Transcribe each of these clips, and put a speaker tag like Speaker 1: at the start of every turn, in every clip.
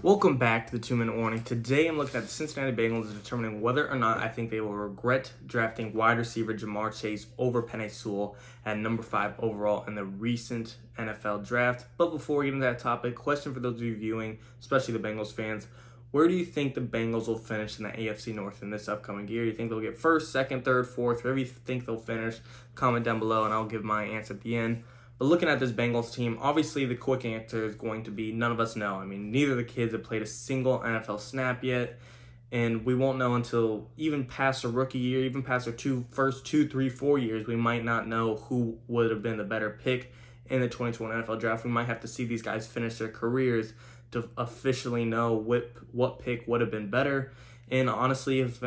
Speaker 1: Welcome back to the 2-Minute Warning. Today I'm looking at the Cincinnati Bengals and determining whether or not I think they will regret drafting wide receiver Jamar Chase over Penei Sewell at number 5 overall in the recent NFL draft. But before we get into that topic, question for those of you viewing, especially the Bengals fans, where do you think the Bengals will finish in the AFC North in this upcoming year? Do you think they'll get first, second, third, fourth, wherever you think they'll finish? Comment down below and I'll give my answer at the end. But looking at this Bengals team, obviously the quick answer is going to be none of us know. I mean, neither of the kids have played a single NFL snap yet, and we won't know until even past a rookie year, even past their first 2, 3, 4 years, we might not know who would have been the better pick in the 2020 NFL draft. We might have to see these guys finish their careers to officially know what pick would have been better. And honestly, if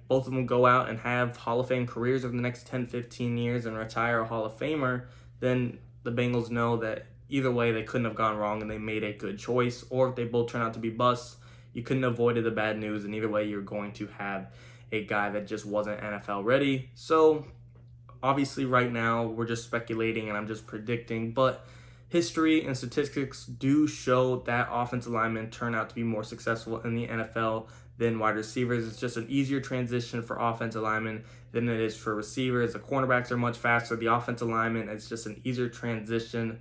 Speaker 1: both of them go out and have Hall of Fame careers over the next 10, 15 years and retire a Hall of Famer, then the Bengals know that either way they couldn't have gone wrong and they made a good choice. Or if they both turn out to be busts, you couldn't have avoided the bad news, and either way you're going to have a guy that just wasn't NFL ready. So obviously right now we're just speculating and I'm just predicting, but history and statistics do show that offensive linemen turn out to be more successful in the NFL than wide receivers. It's just an easier transition for offensive linemen than it is for receivers. The cornerbacks are much faster. The offensive linemen, it's just an easier transition.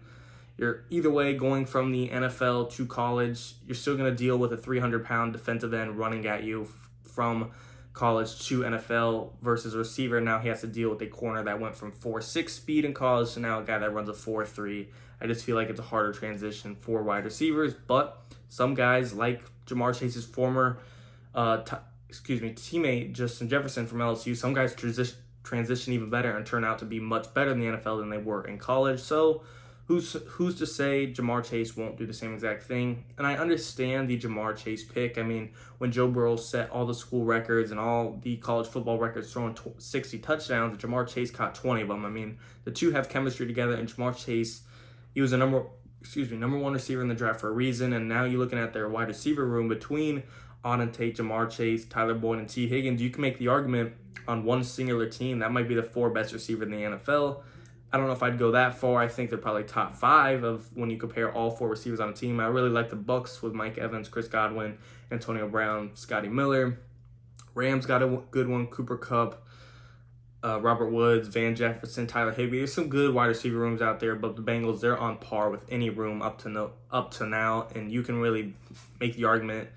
Speaker 1: You're either way going from the NFL to college, you're still going to deal with a 300-pound defensive end running at you from college to NFL versus a receiver. Now he has to deal with a corner that went from 4.6 speed in college to now a guy that runs a 4.3. I just feel like it's a harder transition for wide receivers, but some guys like Jamar Chase's former teammate Justin Jefferson from LSU, some guys transition even better and turn out to be much better in the NFL than they were in college. So who's to say Jamar Chase won't do the same exact thing? And I understand the Jamar Chase pick. I mean, when Joe Burrow set all the school records and all the college football records throwing 60 touchdowns, Jamar Chase caught 20 of them. I mean, the two have chemistry together, and Jamar Chase, he was a number one receiver in the draft for a reason. And now you're looking at their wide receiver room between Auden Tate, Jamar Chase, Tyler Boyd, and T. Higgins. You can make the argument on one singular team that might be the 4 best receiver in the NFL. I don't know if I'd go that far. I think they're probably top 5 of when you compare all 4 receivers on a team. I really like the Bucs with Mike Evans, Chris Godwin, Antonio Brown, Scotty Miller. Rams got a good one, Cooper Kupp, Robert Woods, Van Jefferson, Tyler Higbee. There's some good wide receiver rooms out there, but the Bengals, they're on par with any room up to now, and you can really make the argument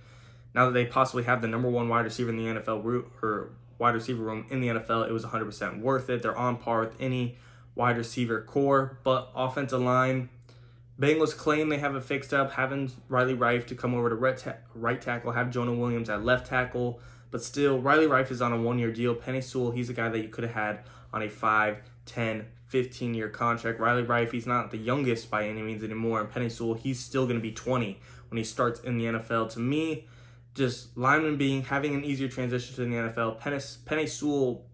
Speaker 1: now that they possibly have the number 1 wide receiver in the NFL wide receiver room in the NFL, it was 100% worth it. They're on par with any wide receiver core, but offensive line, Bengals claim they have it fixed up, having Riley Reiff to come over to right tackle, have Jonah Williams at left tackle, but still, Riley Reiff is on a 1-year deal. Penei Sewell, he's a guy that you could have had on a 5, 10, 15-year contract. Riley Reiff, he's not the youngest by any means anymore, and Penei Sewell, he's still going to be 20 when he starts in the NFL. To me, just having an easier transition to the NFL. Penei Sewell,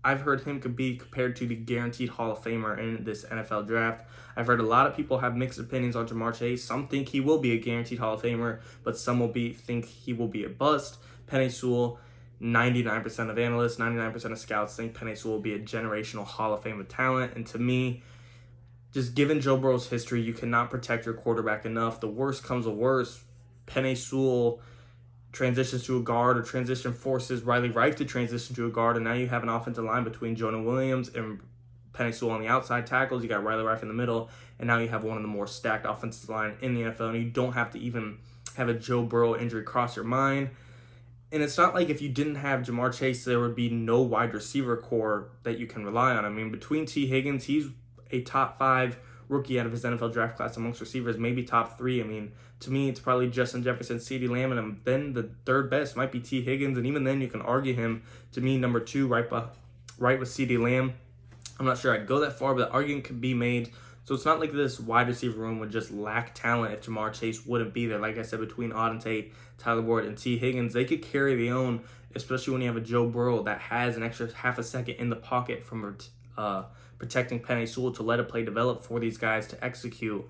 Speaker 1: I've heard him could be compared to the guaranteed Hall of Famer in this NFL draft. I've heard a lot of people have mixed opinions on Jamar Chase. Some think he will be a guaranteed Hall of Famer, but some think he will be a bust. Penei Sewell, 99% of analysts, 99% of scouts think Penei Sewell will be a generational Hall of Fame of talent. And to me, just given Joe Burrow's history, you cannot protect your quarterback enough. The worst comes to worst, Penei Sewell transitions to a guard, or forces Riley Reiff to transition to a guard, and now you have an offensive line between Jonah Williams and Penei Sewell on the outside tackles. You got Riley Reiff in the middle, and now you have one of the more stacked offensive line in the NFL, and you don't have to even have a Joe Burrow injury cross your mind. And it's not like if you didn't have Jamar Chase, there would be no wide receiver core that you can rely on. I mean, between T. Higgins, he's a top 5 rookie out of his NFL draft class amongst receivers, maybe top 3. I mean, to me, it's probably Justin Jefferson, CeeDee Lamb, and then the third best might be T. Higgins, and even then you can argue him, to me, number 2, right with CeeDee Lamb. I'm not sure I'd go that far, but the argument could be made. So it's not like this wide receiver room would just lack talent if Jamar Chase wouldn't be there. Like I said, between Auden Tate, Tyler Boyd, and T. Higgins, they could carry their own, especially when you have a Joe Burrow that has an extra half a second in the pocket from protecting Penei Sewell to let a play develop for these guys to execute.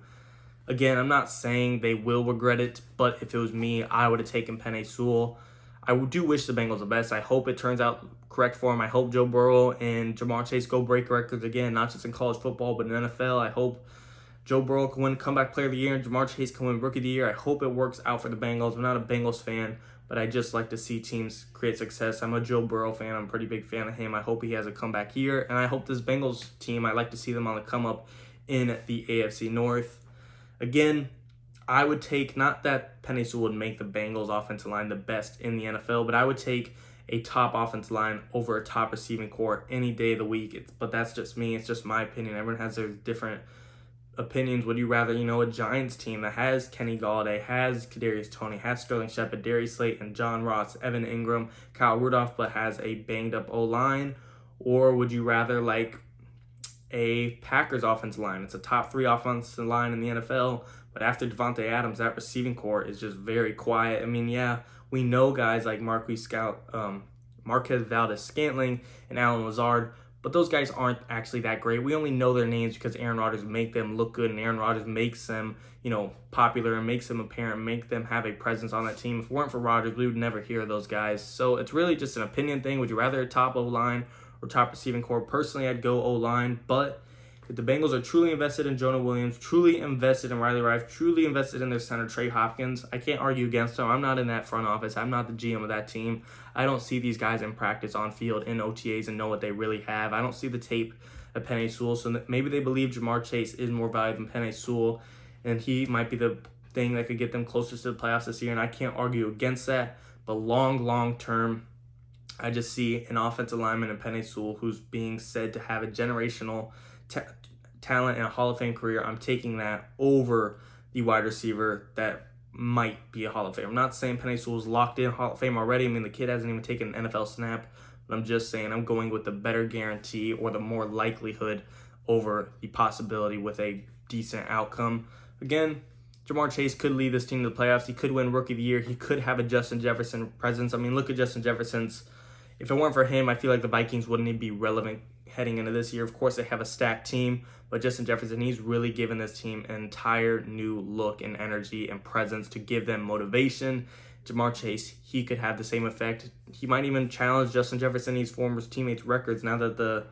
Speaker 1: Again, I'm not saying they will regret it, but if it was me, I would have taken Penei Sewell. I do wish the Bengals the best. I hope it turns out correct for him. I hope Joe Burrow and Jamar Chase go break records again, not just in college football, but in the NFL. I hope Joe Burrow can win Comeback Player of the Year and Jamar Chase can win Rookie of the Year. I hope it works out for the Bengals. I'm not a Bengals fan, but I just like to see teams create success. I'm a Joe Burrow fan. I'm a pretty big fan of him. I hope he has a comeback year, and I hope this Bengals team, I like to see them on the come up in the AFC North. Again, I would take, not that Penei Sewell would make the Bengals offensive line the best in the NFL, but I would take a top offensive line over a top receiving core any day of the week. But that's just me. It's just my opinion. Everyone has their different opinions. Would you rather, a Giants team that has Kenny Galladay, has Kadarius Toney, has Sterling Shepard, Darius Slayton, John Ross, Evan Ingram, Kyle Rudolph, but has a banged up O-line? Or would you rather like a Packers offensive line? It's a top 3 offensive line in the NFL, but after Devontae Adams, that receiving core is just very quiet. I mean, yeah, we know guys like Marquez Valdez-Scantling and Allen Lazard, but those guys aren't actually that great. We only know their names because Aaron Rodgers make them look good, and Aaron Rodgers makes them, popular and makes them apparent, make them have a presence on that team. If it weren't for Rodgers, we would never hear those guys. So it's really just an opinion thing. Would you rather a top O-line or top receiving core? Personally, I'd go O-line, but if the Bengals are truly invested in Jonah Williams, truly invested in Riley Reiff, truly invested in their center, Trey Hopkins, I can't argue against them. I'm not in that front office. I'm not the GM of that team. I don't see these guys in practice, on field, in OTAs, and know what they really have. I don't see the tape of Penei Sewell, so maybe they believe Jamar Chase is more valuable than Penei Sewell, and he might be the thing that could get them closer to the playoffs this year, and I can't argue against that. But long term, I just see an offensive lineman in Penei Sewell who's being said to have a generational talent and a Hall of Fame career. I'm taking that over the wide receiver that might be a Hall of Fame. I'm not saying Penei Sewell's locked in Hall of Fame already. I mean, the kid hasn't even taken an NFL snap, but I'm just saying I'm going with the better guarantee or the more likelihood over the possibility with a decent outcome. Again, Jamar Chase could lead this team to the playoffs. He could win Rookie of the Year. He could have a Justin Jefferson presence. I mean, look at Justin Jefferson's. If it weren't for him, I feel like the Vikings wouldn't even be relevant heading into this year. Of course, they have a stacked team, but Justin Jefferson, he's really given this team an entire new look and energy and presence to give them motivation. Jamar Chase, he could have the same effect. He might even challenge Justin Jefferson, his former teammates' records. Now that the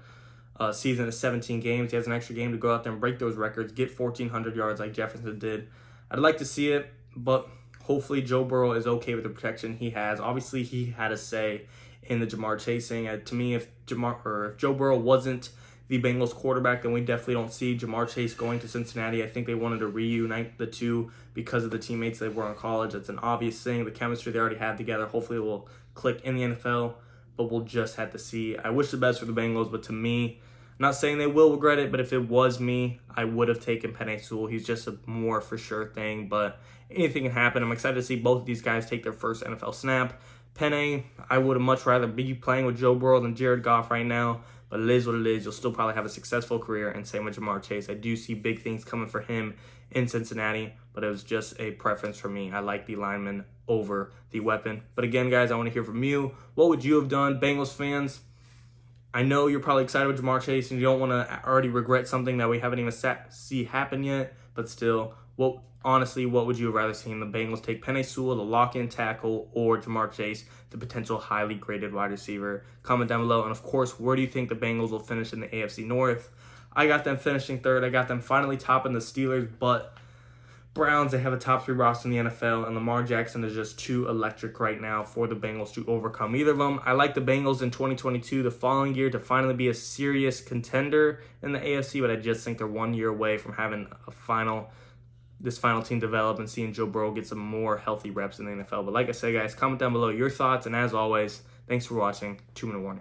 Speaker 1: season is 17 games, he has an extra game to go out there and break those records, get 1,400 yards like Jefferson did. I'd like to see it, but hopefully Joe Burrow is okay with the protection he has. Obviously, he had a say in the Jamar Chase thing. To me, if Joe Burrow wasn't the Bengals quarterback, then we definitely don't see Jamar Chase going to Cincinnati. I think they wanted to reunite the two because of the teammates they were in college. It's an obvious thing. The chemistry they already had together, hopefully it will click in the NFL, but we'll just have to see. I wish the best for the Bengals, but to me, I'm not saying they will regret it, but if it was me, I would have taken Penei Sewell. He's just a more for sure thing, but anything can happen. I'm excited to see both of these guys take their first NFL snap. Penei, I would have much rather be playing with Joe Burrow than Jared Goff right now, but it is what it is. You'll still probably have a successful career, and same with Jamar Chase. I do see big things coming for him in Cincinnati, but it was just a preference for me. I like the lineman over the weapon. But again, guys, I want to hear from you. What would you have done? Bengals fans, I know you're probably excited with Jamar Chase, and you don't want to already regret something that we haven't even see happen yet, but still, honestly, what would you have rather seen? The Bengals take Penei Sewell, the lock-in tackle, or Jamar Chase, the potential highly graded wide receiver? Comment down below. And of course, where do you think the Bengals will finish in the AFC North? I got them finishing third. I got them finally topping the Steelers, but Browns, they have a top 3 roster in the NFL, and Lamar Jackson is just too electric right now for the Bengals to overcome either of them. I like the Bengals in 2022, the following year, to finally be a serious contender in the AFC, but I just think they're 1 year away from having this final team develop and seeing Joe Burrow get some more healthy reps in the NFL. But like I said, guys, comment down below your thoughts. And as always, thanks for watching. 2-minute warning.